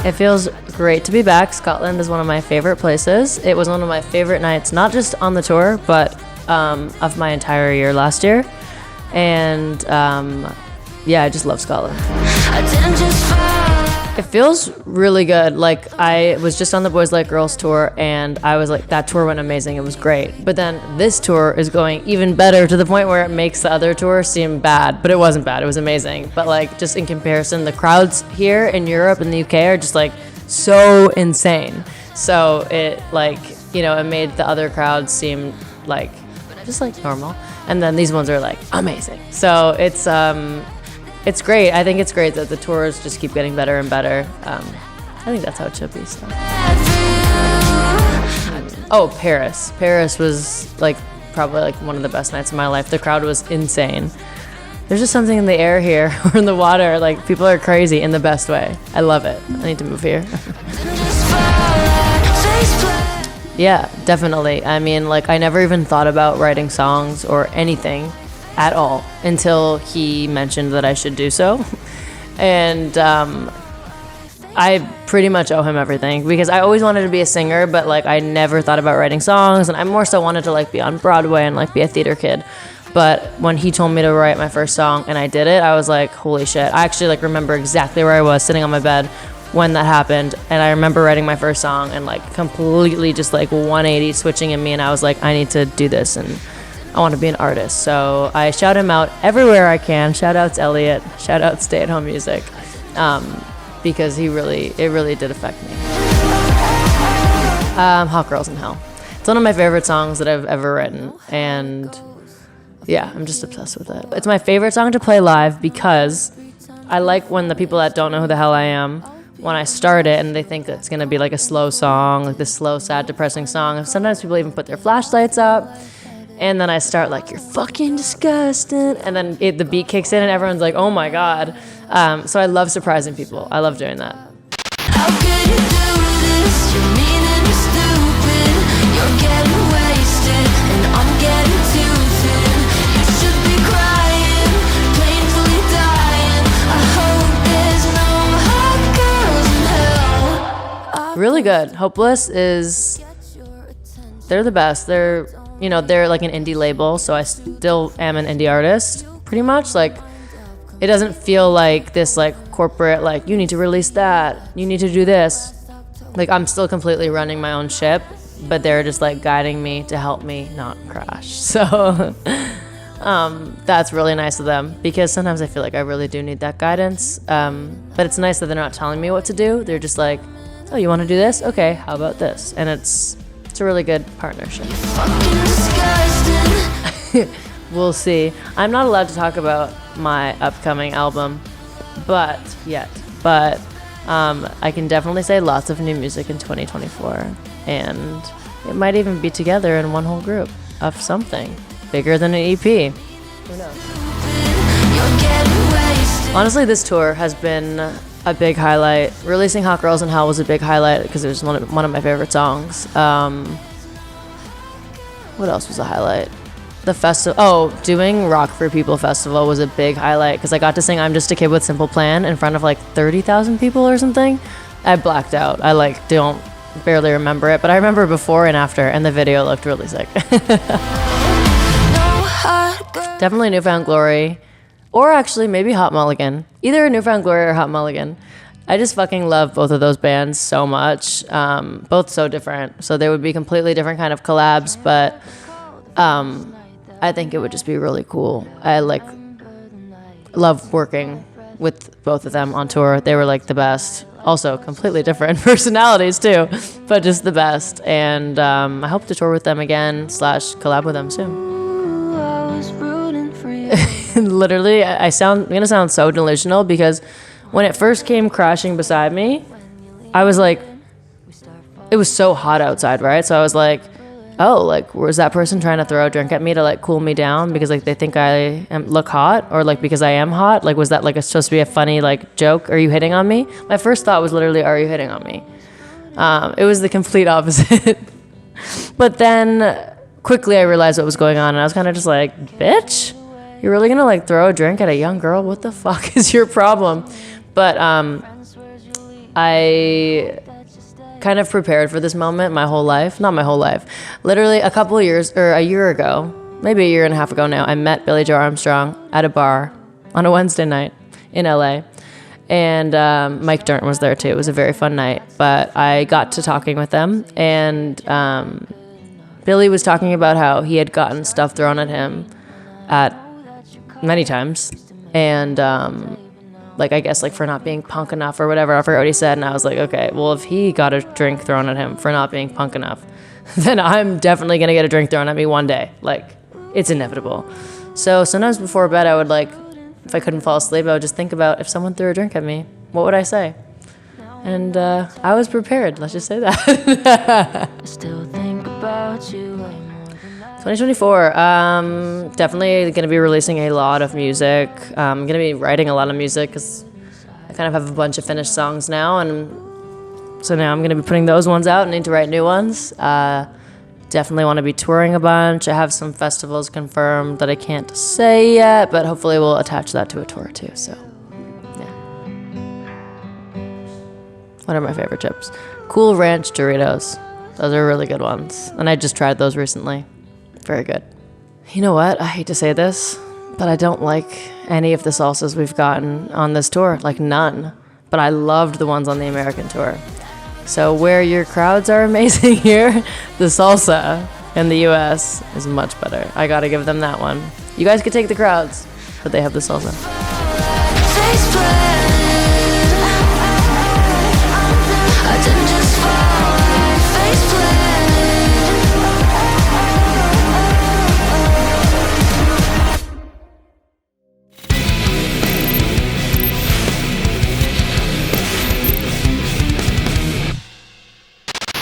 It feels great to be back. Scotland is one of my favorite places. It was one of my favorite nights, not just on the tour, but of my entire year last year. And yeah, I just love Scotland. It feels really good. Like, I was just on the Boys Like Girls tour, and I was like, that tour went amazing. It was great. But then this tour is going even better, to the point where it makes the other tour seem bad. But it wasn't bad. It was amazing. But like, just in comparison, the crowds here in Europe and the UK are just like so insane. So it, like, you know, it made the other crowds seem like just like normal. And then these ones are like amazing. So it's great. I think it's great that the tours just keep getting better and better. I think that's how it should be. So. Oh, Paris. Paris was like probably like one of the best nights of my life. The crowd was insane. There's just something in the air here or in the water. Like, people are crazy in the best way. I love it. I need to move here. Yeah, definitely. I mean, like, I never even thought about writing songs or anything at all until he mentioned that I should do so. And I pretty much owe him everything, because I always wanted to be a singer, but like, I never thought about writing songs, and I more so wanted to like be on Broadway and like be a theater kid. But when he told me to write my first song and I did it, I was like, holy shit. I actually like remember exactly where I was sitting on my bed when that happened, and I remember writing my first song and like completely just like 180 switching in me, and I was like, I need to do this, and I want to be an artist. So I shout him out everywhere I can. Shout outs Elliot. Shout out Stay at Home Music, because it really did affect me. Hot Girls in Hell. It's one of my favorite songs that I've ever written, and yeah, I'm just obsessed with it. It's my favorite song to play live, because I like when the people that don't know who the hell I am, when I start it and they think it's going to be like a slow song, like this slow, sad, depressing song. Sometimes people even put their flashlights up. And then I start like, you're fucking disgusting. And then the beat kicks in and everyone's like, oh my God. So I love surprising people. I love doing that. How could you do this? You're mean and you're stupid. You're getting wasted and I'm getting too thin. You should be crying, painfully dying. I hope there's no hot girls in hell. Really good. Hopeless is, they're the best. They're like an indie label, so I still am an indie artist, pretty much. Like, it doesn't feel like this like corporate, like, you need to release that, you need to do this. Like, I'm still completely running my own ship, but they're just like guiding me to help me not crash. So that's really nice of them, because sometimes I feel like I really do need that guidance. But it's nice that they're not telling me what to do. They're just like, oh, you want to do this? Okay, how about this? And it's a really good partnership. We'll see. I'm not allowed to talk about my upcoming album but I can definitely say lots of new music in 2024, and it might even be together in one whole group of something bigger than an EP. Who knows? Honestly, this tour has been a big highlight. Releasing Hot Girls in Hell was a big highlight because it was one of my favorite songs. What else was a highlight? The festival. Doing Rock for People Festival was a big highlight because I got to sing I'm Just a Kid with Simple Plan in front of like 30,000 people or something. I blacked out. I like don't barely remember it, but I remember before and after, and the video looked really sick. Definitely Newfound Glory, or actually maybe Hot Mulligan. Either Newfound Glory or Hot Mulligan. I just fucking love both of those bands so much. Both so different, so they would be completely different kind of collabs, but I think it would just be really cool. I love working with both of them on tour. They were like the best. Also completely different personalities too, but just the best. And I hope to tour with them again / collab with them soon. Literally, I'm gonna sound so delusional because when it first came crashing beside me, I was like, it was so hot outside, right? So I was like, oh, like, was that person trying to throw a drink at me to like cool me down because like they think I look hot, or like because I am hot? Like, was that like supposed to be a funny like joke? Are you hitting on me? My first thought was literally, are you hitting on me? It was the complete opposite. But then quickly I realized what was going on, and I was kind of just like, bitch, you're really gonna like throw a drink at a young girl? What the fuck is your problem? But I kind of prepared for this moment my whole life. Not my whole life. Literally a couple of years, or a year ago, maybe a year and a half ago now, I met Billie Joe Armstrong at a bar on a Wednesday night in LA. And Mike Dirnt was there too. It was a very fun night. But I got to talking with them, and Billy was talking about how he had gotten stuff thrown at him at many times. And like, I guess, like, for not being punk enough or whatever. I forgot what he said, and I was like, okay, well, if he got a drink thrown at him for not being punk enough, then I'm definitely gonna get a drink thrown at me one day. Like, it's inevitable. So sometimes before bed, I would, like, if I couldn't fall asleep, I would just think about if someone threw a drink at me, what would I say? And I was prepared, let's just say that. Still think about you. 2024, definitely going to be releasing a lot of music. I'm going to be writing a lot of music because I kind of have a bunch of finished songs now, and so now I'm going to be putting those ones out and need to write new ones. Definitely want to be touring a bunch. I have some festivals confirmed that I can't say yet, but hopefully we'll attach that to a tour too, so yeah. What are my favorite chips? Cool Ranch Doritos. Those are really good ones, and I just tried those recently. Very good. You know what? I hate to say this, but I don't like any of the salsas we've gotten on this tour. Like, none. But I loved the ones on the American tour. So where your crowds are amazing here, the salsa in the US is much better. I gotta give them that one. You guys could take the crowds, but they have the salsa.